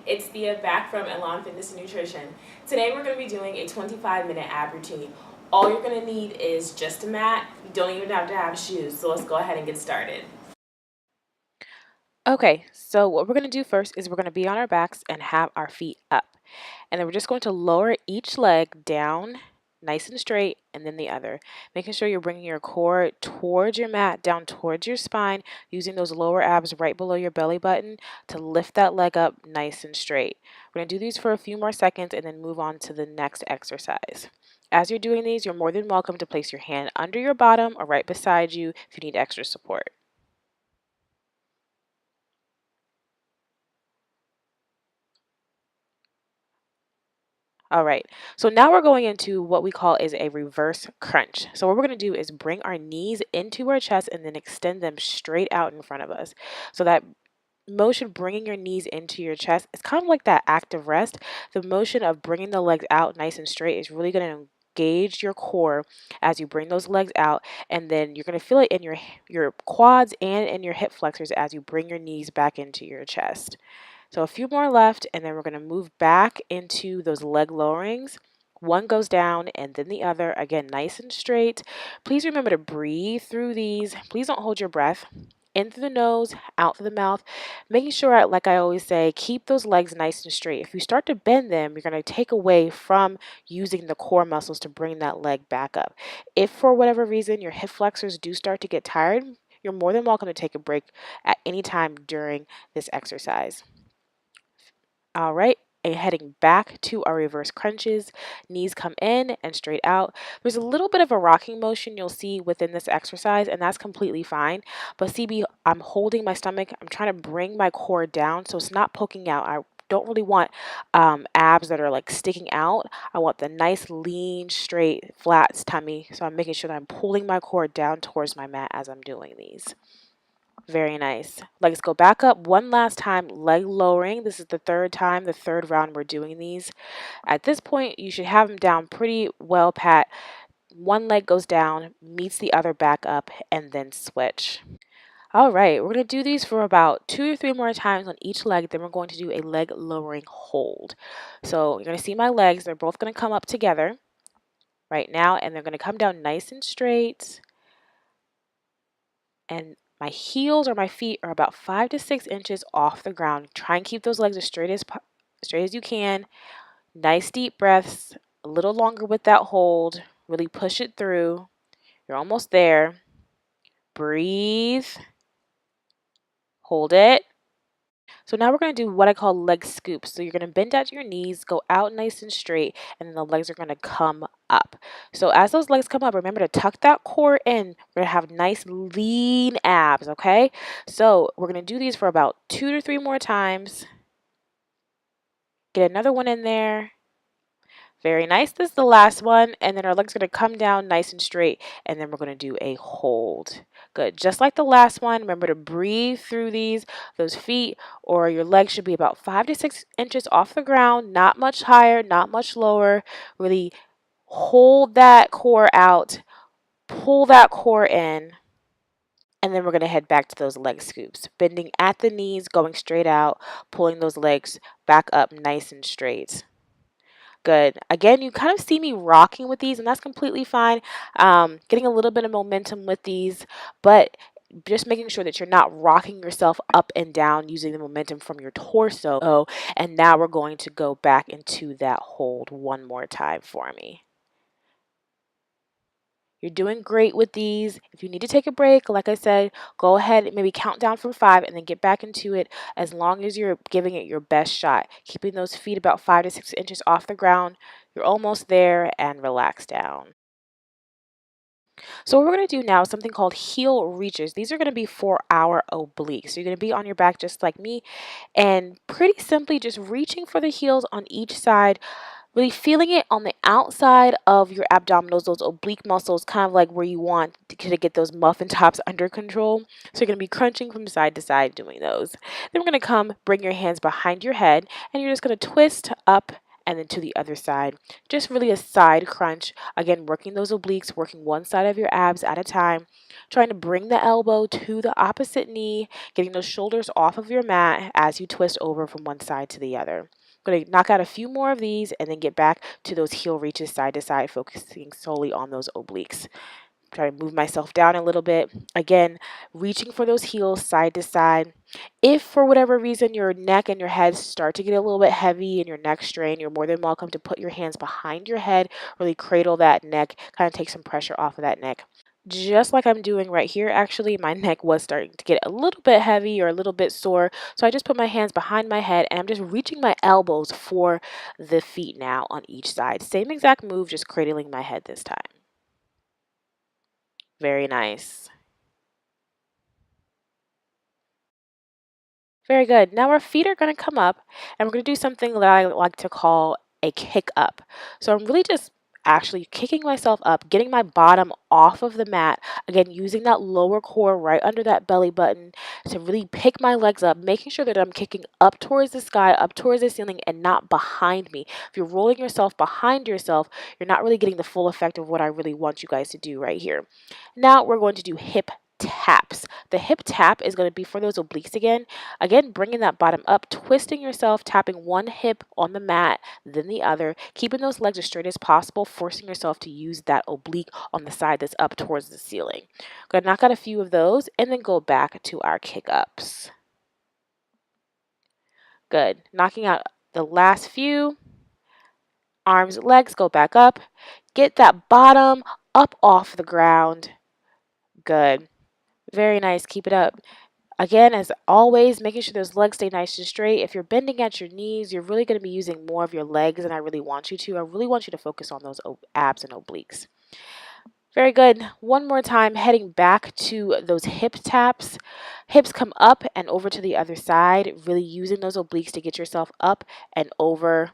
It's Thea back from Elan Fitness and Nutrition. Today we're going to be doing a 25-minute ab routine. All you're going to need is just a mat. You don't even have to have shoes, so let's go ahead and get started. Okay, so what we're going to do first is we're going to be on our backs and have our feet up. And then we're just going to lower each leg down nice and straight and then the other. Making sure you're bringing your core towards your mat, down towards your spine, using those lower abs right below your belly button to lift that leg up nice and straight. We're going to do these for a few more seconds and then move on to the next exercise. As you're doing these, you're more than welcome to place your hand under your bottom or right beside you if you need extra support. All right, so now we're going into what we call is a reverse crunch. So what we're going to do is bring our knees into our chest and then extend them straight out in front of us. So that motion bringing your knees into your chest is kind of like that active rest. The motion of bringing the legs out nice and straight is really going to engage your core as you bring those legs out, and then you're going to feel it in your quads and in your hip flexors as you bring your knees back into your chest. So a few more left, and then we're going to move back into those leg lowerings. One goes down and then the other, again, nice and straight. Please remember to breathe through these. Please don't hold your breath. In through the nose, out through the mouth. Making sure, like I always say, keep those legs nice and straight. If you start to bend them, you're going to take away from using the core muscles to bring that leg back up. If for whatever reason your hip flexors do start to get tired, you're more than welcome to take a break at any time during this exercise. All right, and heading back to our reverse crunches. Knees come in and straight out. There's a little bit of a rocking motion you'll see within this exercise, and that's completely fine. But CB, I'm holding my stomach. I'm trying to bring my core down so it's not poking out. I don't really want abs that are like sticking out. I want the nice, lean, straight, flat tummy. So I'm making sure that I'm pulling my core down towards my mat as I'm doing these. Very nice. Legs go back up one last time, leg lowering. This is the third time, the third round we're doing these. At this point, you should have them down pretty well pat. One leg goes down, meets the other back up, and then switch. All right, we're going to do these for about 2 or 3 more times on each leg. Then we're going to do a leg lowering hold. So you're going to see my legs. They're both going to come up together right now, and they're going to come down nice and straight. And my heels or my feet are about 5 to 6 inches off the ground. Try and keep those legs as straight as you can. Nice deep breaths, a little longer with that hold. Really push it through. You're almost there. Breathe. Hold it. So now we're going to do what I call leg scoops. So you're going to bend at your knees, go out nice and straight, and then the legs are going to come up. So as those legs come up, remember to tuck that core in. We're going to have nice lean abs, okay? So we're going to do these for about 2 to 3 more times. Get another one in there. Very nice. This is the last one. And then our legs are going to come down nice and straight. And then we're going to do a hold. Good. Just like the last one, remember to breathe through these. Those feet or your legs should be about 5 to 6 inches off the ground. Not much higher, not much lower. Really hold that core out. Pull that core in. And then we're going to head back to those leg scoops. Bending at the knees, going straight out. Pulling those legs back up nice and straight. Good. Again, you kind of see me rocking with these, and that's completely fine. Getting a little bit of momentum with these, but just making sure that you're not rocking yourself up and down using the momentum from your torso. And now we're going to go back into that hold one more time for me. You're doing great with these. If you need to take a break, like I said, go ahead and maybe count down from 5 and then get back into it as long as you're giving it your best shot. Keeping those feet about 5 to 6 inches off the ground. You're almost there, and relax down. So what we're going to do now is something called heel reaches. These are going to be for our obliques. So you're going to be on your back just like me and pretty simply just reaching for the heels on each side. Really feeling it on the outside of your abdominals, those oblique muscles, kind of like where you want to get those muffin tops under control. So you're going to be crunching from side to side doing those. Then we're going to bring your hands behind your head, and you're just going to twist up and then to the other side. Just really a side crunch. Again, working those obliques, working one side of your abs at a time, trying to bring the elbow to the opposite knee, getting those shoulders off of your mat as you twist over from one side to the other. I'm going to knock out a few more of these and then get back to those heel reaches side to side, focusing solely on those obliques. Try to move myself down a little bit. Again, reaching for those heels side to side. If for whatever reason your neck and your head start to get a little bit heavy and your neck strain, you're more than welcome to put your hands behind your head, really cradle that neck, kind of take some pressure off of that neck. Just like I'm doing right here, actually, my neck was starting to get a little bit heavy or a little bit sore. So I just put my hands behind my head and I'm just reaching my elbows for the feet now on each side. Same exact move, just cradling my head this time. Very nice. Very good. Now our feet are going to come up and we're going to do something that I like to call a kick up. So I'm really just actually kicking myself up, getting my bottom off of the mat. Again, using that lower core right under that belly button to really pick my legs up, making sure that I'm kicking up towards the sky, up towards the ceiling, and not behind me. If you're rolling yourself behind yourself, you're not really getting the full effect of what I really want you guys to do right here. Now we're going to do hip taps. The hip tap is going to be for those obliques again. Again, bringing that bottom up, twisting yourself, tapping one hip on the mat, then the other, keeping those legs as straight as possible, forcing yourself to use that oblique on the side that's up towards the ceiling. Going to knock out a few of those and then go back to our kick ups. Good. Knocking out the last few. Arms, legs, go back up. Get that bottom up off the ground. Good. Very nice. Keep it up. Again, as always, making sure those legs stay nice and straight. If you're bending at your knees, you're really going to be using more of your legs than I really want you to. I really want you to focus on those abs and obliques. Very good. One more time, heading back to those hip taps. Hips come up and over to the other side, really using those obliques to get yourself up and over.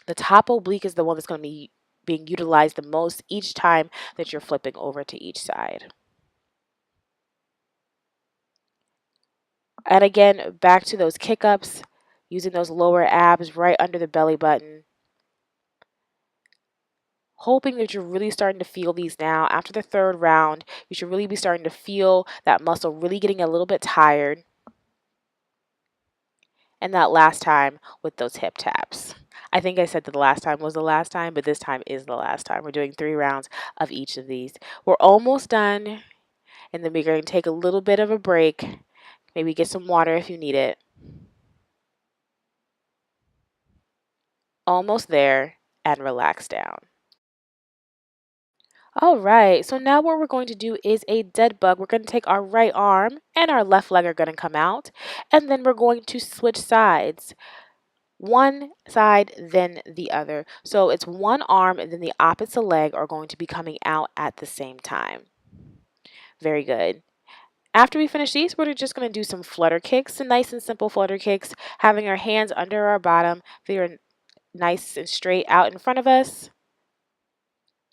The top oblique is the one that's going to be being utilized the most each time that you're flipping over to each side. And again, back to those kick ups, using those lower abs right under the belly button. Hoping that you're really starting to feel these now. After the third round, you should really be starting to feel that muscle really getting a little bit tired. And that last time with those hip taps. I think I said that the last time was the last time, but this time is the last time. We're doing 3 rounds of each of these. We're almost done, and then we're going to take a little bit of a break. Maybe get some water if you need it. Almost there, and relax down. All right, so now what we're going to do is a dead bug. We're going to take our right arm and our left leg are going to come out, and then we're going to switch sides. One side, then the other. So it's one arm and then the opposite leg are going to be coming out at the same time. Very good. After we finish these, we're just going to do some flutter kicks, some nice and simple flutter kicks, having our hands under our bottom, feet are nice and straight out in front of us.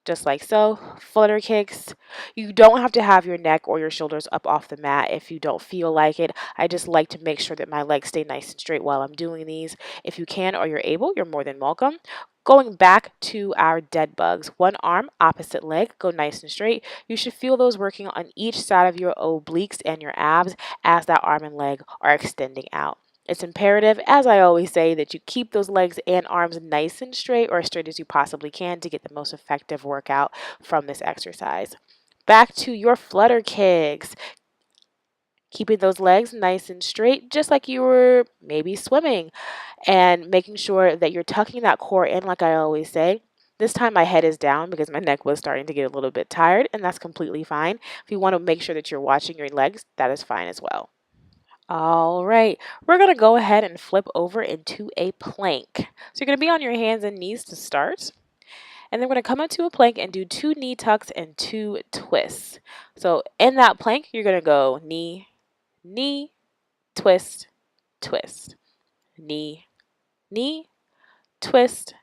Just like so. Flutter kicks. You don't have to have your neck or your shoulders up off the mat if you don't feel like it. I just like to make sure that my legs stay nice and straight while I'm doing these. If you can or you're able, you're more than welcome. Going back to our dead bugs. One arm, opposite leg, go nice and straight. You should feel those working on each side of your obliques and your abs as that arm and leg are extending out. It's imperative, as I always say, that you keep those legs and arms nice and straight or as straight as you possibly can to get the most effective workout from this exercise. Back to your flutter kicks. Keeping those legs nice and straight, just like you were maybe swimming, and making sure that you're tucking that core in like I always say. This time my head is down because my neck was starting to get a little bit tired, and that's completely fine. If you want to make sure that you're watching your legs, that is fine as well. All right, we're going to go ahead and flip over into a plank. So you're going to be on your hands and knees to start. And then we're going to come into a plank and do 2 knee tucks and 2 twists. So in that plank, you're going to go knee, knee, twist, twist. Knee, knee, twist,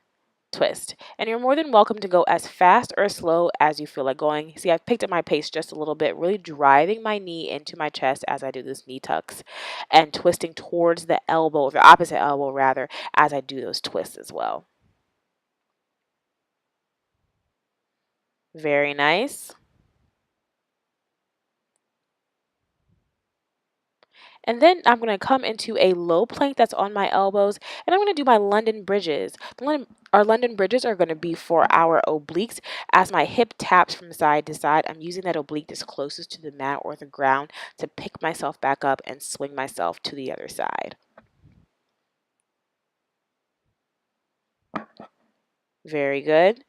twist. And you're more than welcome to go as fast or as slow as you feel like going. See, I've picked up my pace just a little bit, really driving my knee into my chest as I do this knee tucks and twisting towards the elbow, or the opposite elbow rather, as I do those twists as well. Very nice. And then I'm going to come into a low plank that's on my elbows, and I'm going to do my London bridges. Our London bridges are going to be for our obliques. As my hip taps from side to side, I'm using that oblique that's closest to the mat or the ground to pick myself back up and swing myself to the other side. Very good.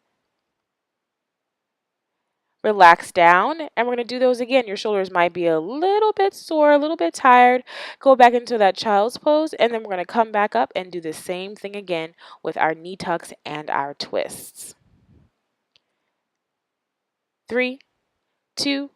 Relax down, and we're going to do those again. Your shoulders might be a little bit sore, a little bit tired. Go back into that child's pose, and then we're going to come back up and do the same thing again with our knee tucks and our twists. 3, 2,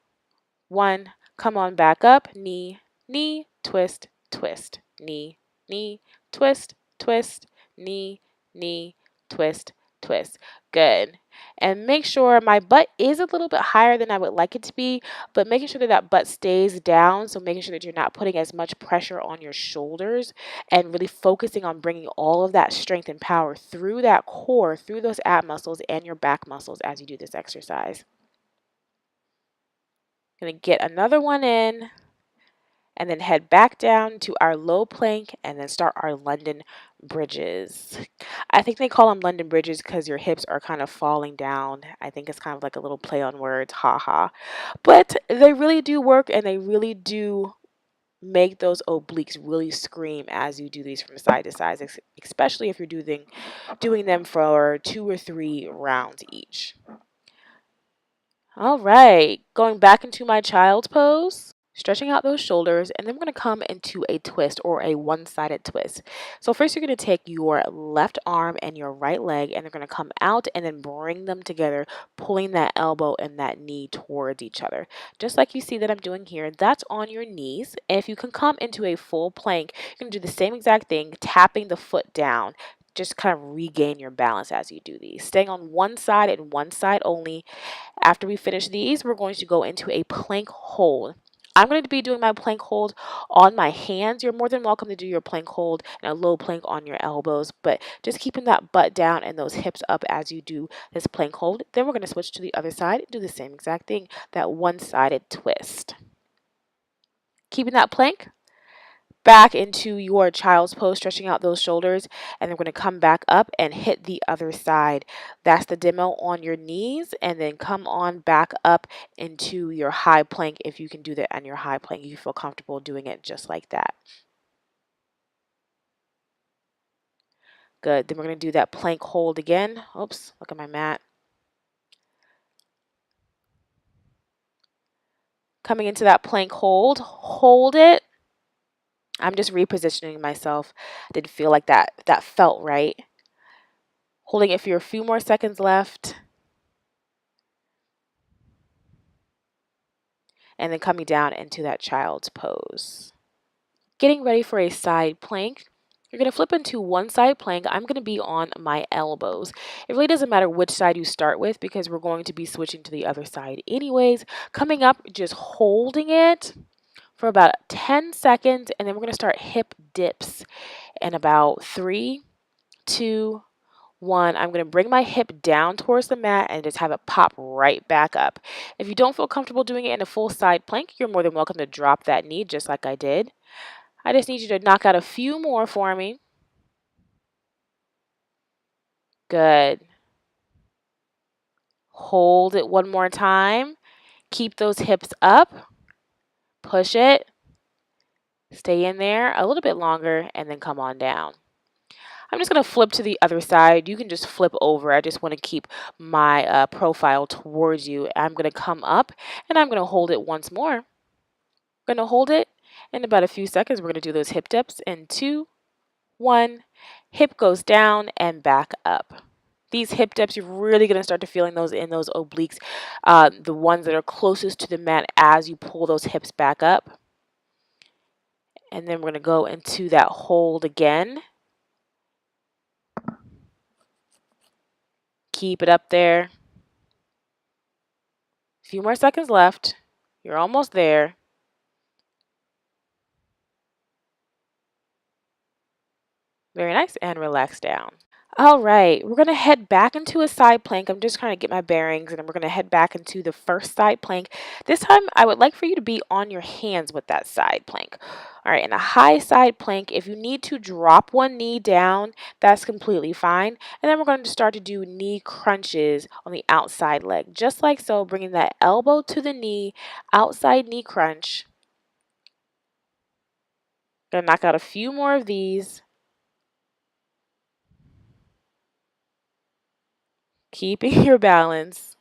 1. Come on back up. Knee, knee, twist, twist. Knee, knee, twist, twist. Knee, knee, twist, twist. Good. And make sure my butt is a little bit higher than I would like it to be, but making sure that that butt stays down. So making sure that you're not putting as much pressure on your shoulders and really focusing on bringing all of that strength and power through that core, through those ab muscles and your back muscles as you do this exercise. Going to get another one in and then head back down to our low plank and then start our London bridges. I think they call them London bridges because your hips are kind of falling down. I think it's kind of like a little play on words, haha. But they really do work, and they really do make those obliques really scream as you do these from side to side, especially if you're doing them for 2 or 3 rounds each. All right, going back into my child's pose, stretching out those shoulders, and then we're going to come into a twist or a one-sided twist. So first you're going to take your left arm and your right leg, and they're going to come out and then bring them together, pulling that elbow and that knee towards each other. Just like you see that I'm doing here, that's on your knees. And if you can come into a full plank, you're going to do the same exact thing, tapping the foot down. Just kind of regain your balance as you do these. Staying on one side and one side only. After we finish these, we're going to go into a plank hold. I'm going to be doing my plank hold on my hands. You're more than welcome to do your plank hold and a low plank on your elbows, but just keeping that butt down and those hips up as you do this plank hold. Then we're going to switch to the other side and do the same exact thing, that one-sided twist. Keeping that plank back into your child's pose, stretching out those shoulders, and then we're going to come back up and hit the other side. That's the demo on your knees, and then come on back up into your high plank if you can do that on your high plank. You feel comfortable doing it just like that. Good. Then we're going to do that plank hold again. Oops, look at my mat. Coming into that plank hold it. I'm just repositioning myself. Didn't feel like that felt right. Holding it for a few more seconds left. And then coming down into that child's pose. Getting ready for a side plank. You're going to flip into one side plank. I'm going to be on my elbows. It really doesn't matter which side you start with because we're going to be switching to the other side anyways. Coming up, just holding it for about 10 seconds, and then we're going to start hip dips in about 3, 2, 1. I'm going to bring my hip down towards the mat and just have it pop right back up. If you don't feel comfortable doing it in a full side plank, you're more than welcome to drop that knee just like I did. I just need you to knock out a few more for me. Good. Hold it one more time. Keep those hips up. Push it. Stay in there a little bit longer and then come on down. I'm just going to flip to the other side. You can just flip over. I just want to keep my profile towards you. I'm going to come up and I'm going to hold it once more. I'm going to hold it in about a few seconds. We're going to do those hip dips in 2, 1. Hip goes down and back up. These hip dips, you're really going to start to feeling those in those obliques, the ones that are closest to the mat as you pull those hips back up. And then we're going to go into that hold again. Keep it up there. A few more seconds left. You're almost there. Very nice, and relax down. All right, we're going to head back into a side plank. I'm just trying to get my bearings, and then we're going to head back into the first side plank. This time, I would like for you to be on your hands with that side plank. All right, in a high side plank, if you need to drop one knee down, that's completely fine. And then we're going to start to do knee crunches on the outside leg, just like so, bringing that elbow to the knee, outside knee crunch. Gonna knock out a few more of these. Keeping your balance.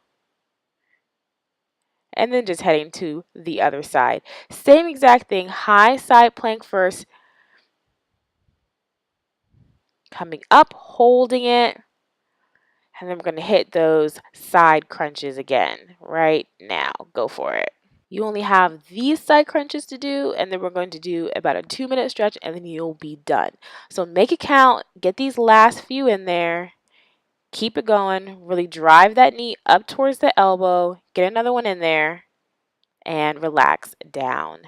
And then just heading to the other side. Same exact thing, high side plank first. Coming up, holding it. And then we're going to hit those side crunches again right now. Go for it. You only have these side crunches to do, and then we're going to do about a 2-minute stretch, and then you'll be done. So make it count. Get these last few in there. Keep it going. Really drive that knee up towards the elbow. Get another one in there. And relax down.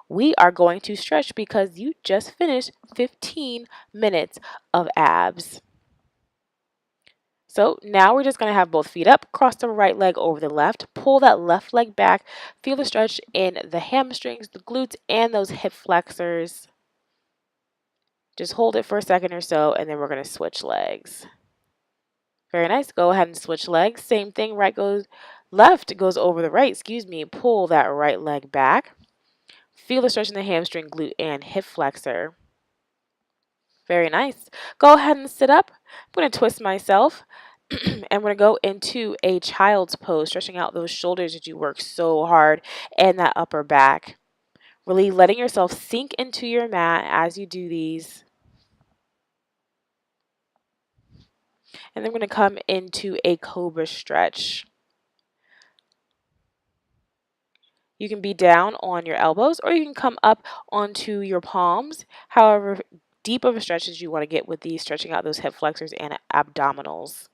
We are going to stretch because you just finished 15 minutes of abs. So now we're just going to have both feet up, cross the right leg over the left, pull that left leg back, feel the stretch in the hamstrings, the glutes, and those hip flexors. Just hold it for a second or so, and then we're going to switch legs. Very nice. Go ahead and switch legs. Same thing, left goes over the right, pull that right leg back. Feel the stretch in the hamstring, glute, and hip flexor. Very nice. Go ahead and sit up. I'm going to twist myself. And I'm going to go into a child's pose, stretching out those shoulders that you work so hard and that upper back. Really letting yourself sink into your mat as you do these. And then we're going to come into a cobra stretch. You can be down on your elbows, or you can come up onto your palms, however deep of a stretch as you want to get with these, stretching out those hip flexors and abdominals.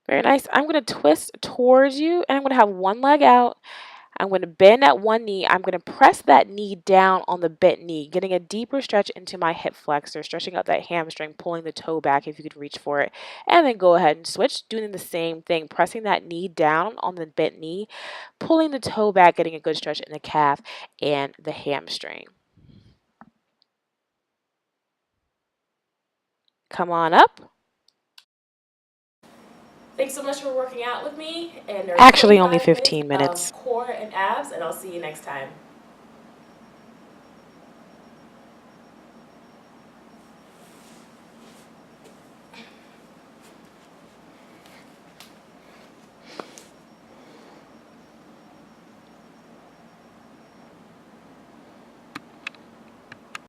Very nice. I'm going to twist towards you, and I'm going to have one leg out. I'm going to bend at one knee. I'm going to press that knee down on the bent knee, getting a deeper stretch into my hip flexor, stretching out that hamstring, pulling the toe back if you could reach for it. And then go ahead and switch, doing the same thing, pressing that knee down on the bent knee, pulling the toe back, getting a good stretch in the calf and the hamstring. Come on up. Thanks so much for working out with me. And Actually, only 15 minutes. Of core and abs, and I'll see you next time.